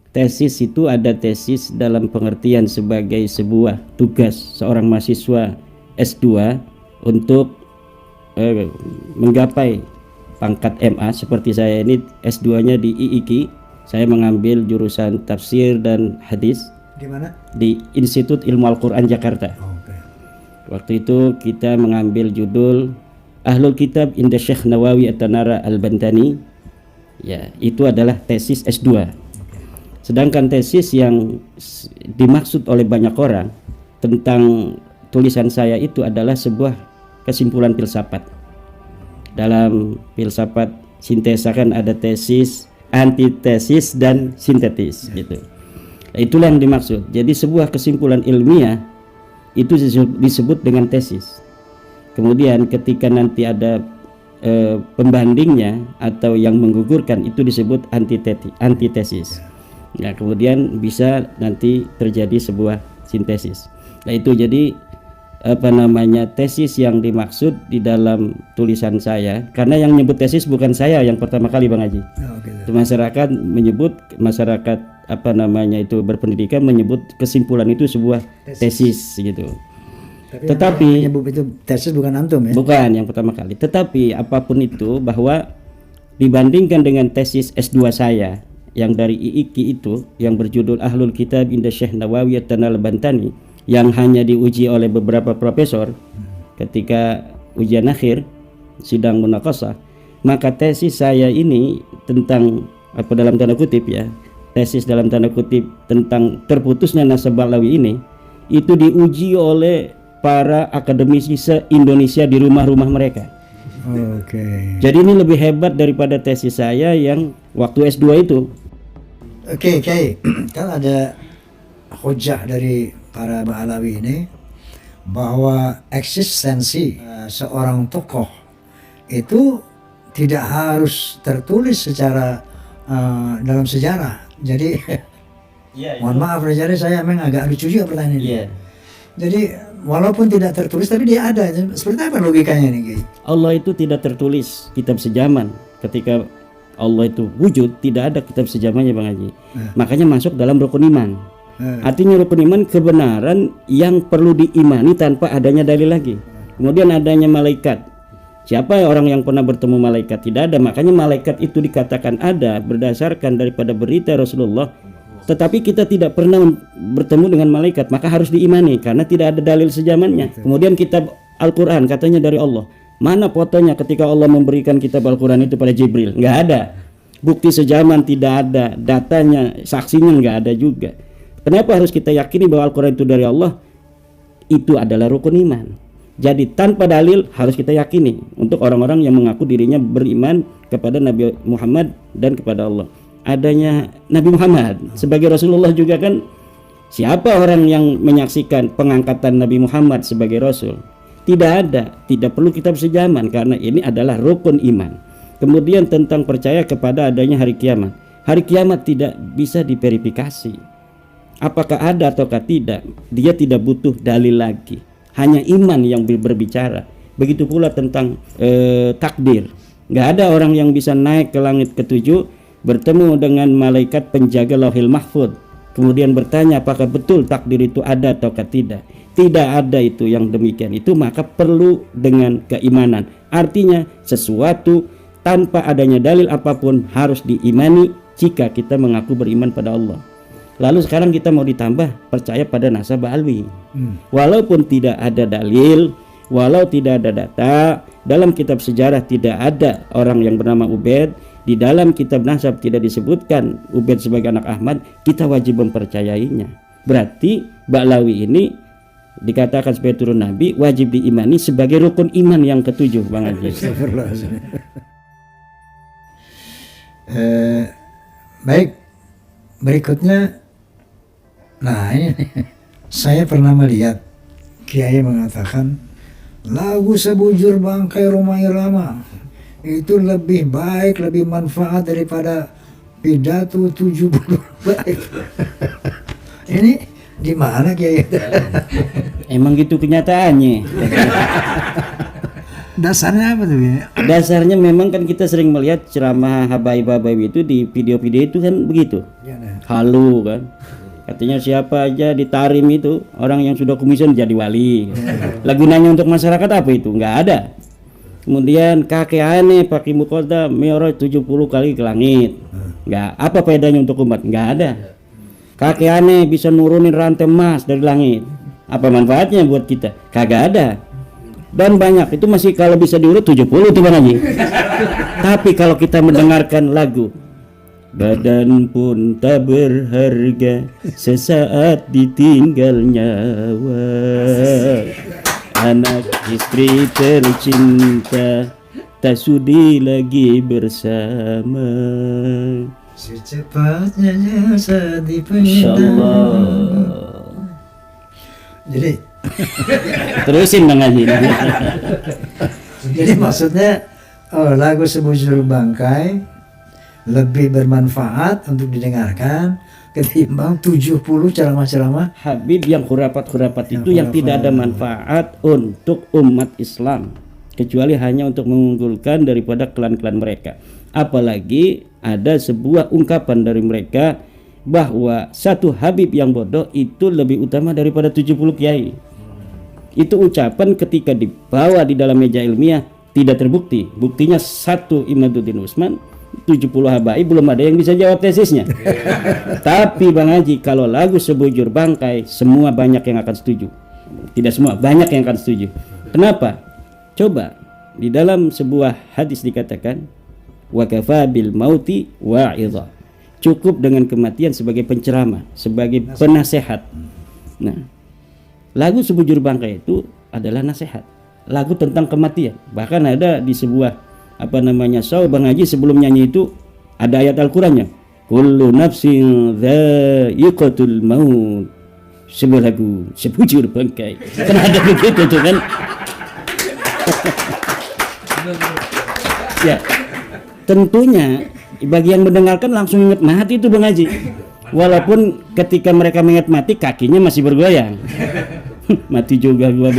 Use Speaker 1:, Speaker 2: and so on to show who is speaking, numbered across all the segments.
Speaker 1: tesis itu ada tesis dalam pengertian sebagai sebuah tugas seorang mahasiswa S2 untuk menggapai pangkat MA. Seperti saya ini S2-nya di IIKI, saya mengambil jurusan tafsir dan hadis.
Speaker 2: Di mana?
Speaker 1: Di Institut Ilmu Al-Quran Jakarta. Waktu itu kita mengambil judul Ahlul Kitab Inda Syekh Nawawi At-Tanara Al-Bantani. Ya, itu adalah tesis S2. Sedangkan tesis yang dimaksud oleh banyak orang tentang tulisan saya itu adalah sebuah kesimpulan filsafat. Dalam filsafat sintesa kan ada tesis, antitesis, dan sintetis gitu. Itulah yang dimaksud. Jadi sebuah kesimpulan ilmiah itu disebut dengan tesis. Kemudian ketika nanti ada pembandingnya atau yang menggugurkan itu disebut antitesis. Ya, kemudian bisa nanti terjadi sebuah sintesis. Nah, itu jadi tesis yang dimaksud di dalam tulisan saya, karena yang menyebut tesis bukan saya yang pertama kali Bang Haji. Itu masyarakat menyebut, masyarakat berpendidikan menyebut kesimpulan itu sebuah tesis gitu. Tetapi
Speaker 2: menyebut itu tesis bukan antum ya?
Speaker 1: Bukan yang pertama kali. Tetapi apapun itu, bahwa dibandingkan dengan tesis S2 saya yang dari IIKI itu yang berjudul Ahlul Kitab Inda Syekh Nawawi At-Tanara Al-Bantani yang hanya diuji oleh beberapa profesor ketika ujian akhir sidang munaqashah, maka tesis saya ini tentang dalam tanda kutip ya, tesis dalam tanda kutip tentang terputusnya nasab Ba'lawi ini itu diuji oleh para akademisi se-Indonesia di rumah-rumah mereka. Jadi ini lebih hebat daripada tesis saya yang waktu S2 itu.
Speaker 2: Oke, kan ada hujah dari para Ba'lawi ini bahwa eksistensi seorang tokoh itu tidak harus tertulis secara dalam sejarah. Jadi mohon maaf jadi saya memang agak lucu juga pertanyaan ini. Jadi walaupun tidak tertulis tapi dia ada. Seperti apa logikanya nih?
Speaker 1: Allah itu tidak tertulis kitab sejaman. Ketika Allah itu wujud, tidak ada kitab sejamannya Bang Haji. Makanya masuk dalam rukun iman. Artinya rukun iman kebenaran yang perlu diimani tanpa adanya dalil lagi. Kemudian adanya malaikat. Siapa orang yang pernah bertemu malaikat? Tidak ada. Makanya malaikat itu dikatakan ada berdasarkan daripada berita Rasulullah. Tetapi kita tidak pernah bertemu dengan malaikat, maka harus diimani karena tidak ada dalil sejamannya. Kemudian kitab Al-Quran katanya dari Allah. Mana fotonya ketika Allah memberikan kitab Al-Quran itu pada Jibril? Nggak ada. Bukti sejaman tidak ada. Datanya, saksinya nggak ada juga. Kenapa harus kita yakini bahwa Al-Quran itu dari Allah? Itu adalah rukun iman. Jadi tanpa dalil harus kita yakini untuk orang-orang yang mengaku dirinya beriman kepada Nabi Muhammad dan kepada Allah. Adanya Nabi Muhammad sebagai Rasulullah juga kan, siapa orang yang menyaksikan pengangkatan Nabi Muhammad sebagai Rasul? Tidak ada, tidak perlu kitab sejaman karena ini adalah rukun iman. Kemudian tentang percaya kepada adanya hari kiamat. Hari kiamat tidak bisa diverifikasi. Apakah ada ataukah tidak? Dia tidak butuh dalil lagi. Hanya iman yang berbicara. Begitu pula tentang takdir. Nggak ada orang yang bisa naik ke langit ketujuh, bertemu dengan malaikat penjaga Lauhil Mahfuz, kemudian bertanya apakah betul takdir itu ada ataukah tidak. Tidak ada itu yang demikian itu, maka perlu dengan keimanan. Artinya sesuatu tanpa adanya dalil apapun harus diimani jika kita mengaku beriman pada Allah. Lalu sekarang kita mau ditambah percaya pada nasab Ba'lawi. Walaupun tidak ada dalil, walau tidak ada data, dalam kitab sejarah tidak ada orang yang bernama Ubaid, di dalam kitab nasab tidak disebutkan Ubaid sebagai anak Ahmad, kita wajib mempercayainya. Berarti Ba'lawi ini dikatakan sebagai turun Nabi, wajib diimani sebagai rukun iman yang ketujuh, Bang Haji.
Speaker 2: Baik, berikutnya, nah ini saya pernah melihat kiai mengatakan lagu sebujur bangkai Roma Irama itu lebih baik, lebih manfaat daripada pidato 70 baik. Ini di mana kiai?
Speaker 1: Emang gitu kenyataannya.
Speaker 2: Dasarnya apa tuh ya?
Speaker 1: Dasarnya memang kan kita sering melihat ceramah habaib-habaib itu di video-video itu kan begitu. halu kan. Katanya siapa aja di Tarim itu orang yang sudah komisen jadi wali. Lah gunanya untuk masyarakat apa itu? Nggak ada. Kemudian kakek aneh pakai mukoda mi'raj 70 kali ke langit. Nggak, apa faedahnya untuk umat? Nggak ada. Kakek aneh bisa nurunin rantai emas dari langit. Apa manfaatnya buat kita? Kagak ada. Dan banyak itu masih kalau bisa diurut 70 tuh Bang Haji. Tapi kalau kita mendengarkan lagu badan pun tak berharga sesaat ditinggal nyawa, anak istri tercinta tak sudi lagi bersama,
Speaker 2: secepatnya jasa
Speaker 1: Insya
Speaker 2: dipendam.
Speaker 1: Allah.
Speaker 2: Jadi
Speaker 1: Terusin Bang Haji.
Speaker 2: jadi maksudnya lagu Sebujur Bangkai lebih bermanfaat untuk didengarkan ketimbang 70 ceramah-ceramah
Speaker 1: Habib yang khurafat-khurafat itu yang tidak ada manfaat untuk umat Islam kecuali hanya untuk mengunggulkan daripada klan-klan mereka. Apalagi ada sebuah ungkapan dari mereka bahwa satu Habib yang bodoh itu lebih utama daripada 70 kiai. Itu ucapan ketika dibawa di dalam meja ilmiah tidak terbukti. Buktinya satu Imaduddin Usman 70 habaib belum ada yang bisa jawab tesisnya. Tapi Bang Haji, kalau lagu Sebujur Bangkai semua banyak yang akan setuju. Tidak semua, banyak yang akan setuju. Kenapa? Coba di dalam sebuah hadis dikatakan wa kafa bil mauti wa'idha. Cukup dengan kematian sebagai penceramah, sebagai penasehat. Nah, lagu Sebujur Bangkai itu adalah nasihat. Lagu tentang kematian. Bahkan ada di sebuah show Bang Haji sebelum nyanyi itu ada ayat Al-Qur'annya. Kullu nafsin dha'iqatul maut. Sebuah lagu Sebujur Bangkai. Kan ada begitu tuh kan. Ya. Tentunya bagi yang mendengarkan langsung ingat mati itu Bang Haji. Walaupun ketika mereka mengingat mati kakinya masih bergoyang. Mati juga gua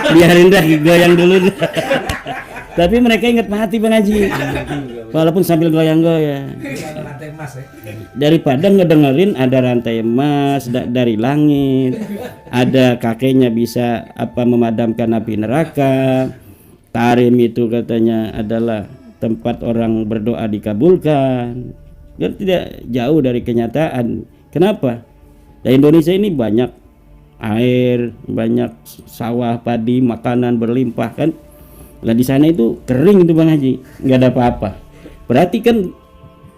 Speaker 1: biarin dah goyang dulu. Tapi mereka ingat mati Bang Haji. Walaupun sambil goyang-goyang. Daripada ngedengerin ada rantai emas dari langit, ada kakeknya bisa memadamkan api neraka. Tarim itu katanya adalah tempat orang berdoa dikabulkan. Dan tidak jauh dari kenyataan. Kenapa? Di Indonesia ini banyak air, banyak sawah, padi, makanan berlimpah kan. Lah di sana itu kering itu Bang Haji, nggak ada apa-apa. Berarti kan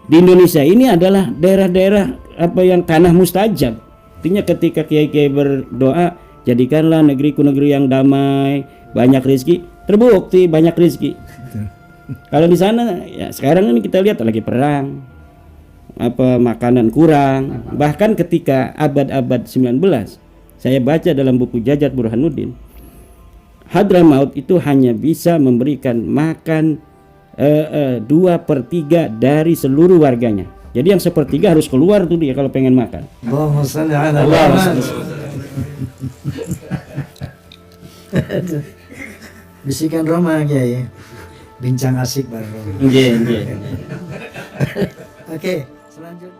Speaker 1: di Indonesia ini adalah daerah-daerah yang tanah mustajab. Artinya ketika kiai-kiai berdoa, jadikanlah negeriku negeri yang damai, banyak rezeki. Terbukti banyak rezeki. Kalau di sana ya sekarang ini kita lihat lagi perang, makanan kurang. Bahkan ketika abad-abad 19, saya baca dalam buku Jajat Burhanuddin, Hadramaut itu hanya bisa memberikan makan 2/3 dari seluruh warganya. Jadi yang 1/3 harus keluar tuh dia kalau pengen makan.
Speaker 2: Allahumma shalli ala
Speaker 1: Allah.
Speaker 2: Muhammad. Bisikan Roma Kiai. Bincang asik baru.
Speaker 1: Nggih, nggih.
Speaker 2: Oke.